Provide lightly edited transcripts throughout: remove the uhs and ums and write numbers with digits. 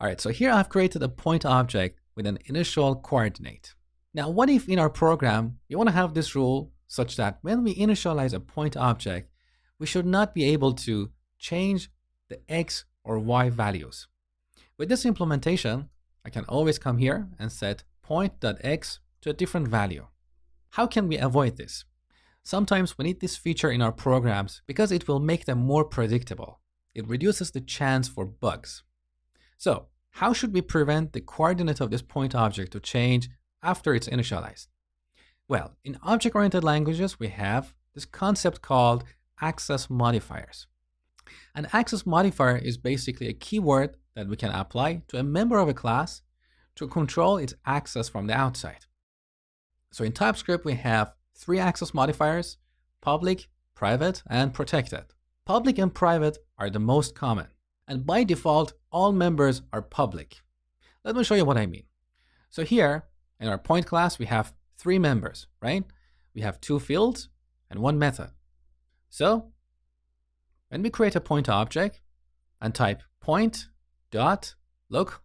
All right, so here I've created a point object with an initial coordinate. Now, what if in our program, we want to have this rule such that when we initialize a point object, we should not be able to change the x or y values. With this implementation, I can always come here and set point.x to a different value. How can we avoid this? Sometimes we need this feature in our programs because it will make them more predictable. It reduces the chance for bugs. So, how should we prevent the coordinate of this point object to change after it's initialized? Well, in object-oriented languages, we have this concept called access modifiers. An access modifier is basically a keyword that we can apply to a member of a class to control its access from the outside. So in TypeScript, we have 3 access modifiers: public, private, and protected. Public and private are the most common, and by default, all members are public. Let me show you what I mean. So here, in our point class, we have 3 members, right? We have 2 fields and 1 method. So when we create a point object and type point dot look,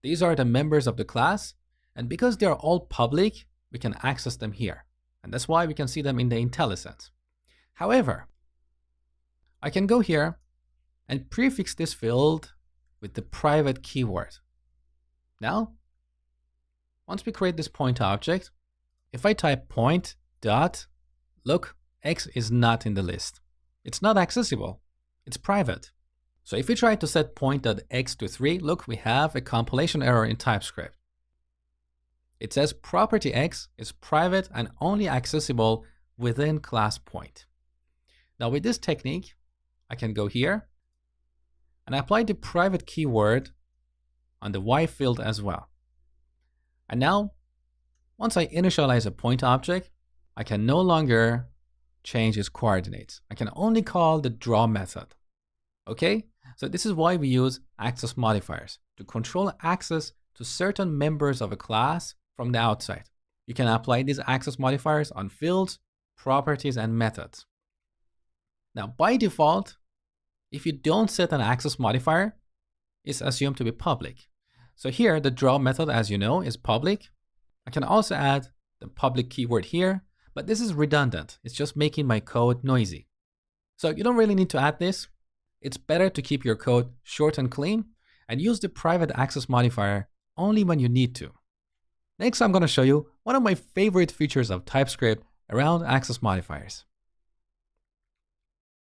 these are the members of the class, and because they are all public, we can access them here, and that's why we can see them in the IntelliSense. However, I can go here and prefix this field with the private keyword. Now, once we create this point object, if I type point dot look, x is not in the list. It's not accessible. It's private. So if we try to set point.x to 3, look, we have a compilation error in TypeScript. It says property x is private and only accessible within class point. Now with this technique, I can go here and apply the private keyword on the y field as well. And now, once I initialize a point object, I can no longer change its coordinates. I can only call the draw method. Okay? So this is why we use access modifiers, to control access to certain members of a class from the outside. You can apply these access modifiers on fields, properties, and methods. Now, by default, if you don't set an access modifier, it's assumed to be public. So here, the draw method, as you know, is public. I can also add the public keyword here, but this is redundant. It's just making my code noisy. So you don't really need to add this. It's better to keep your code short and clean and use the private access modifier only when you need to. Next, I'm going to show you one of my favorite features of TypeScript around access modifiers.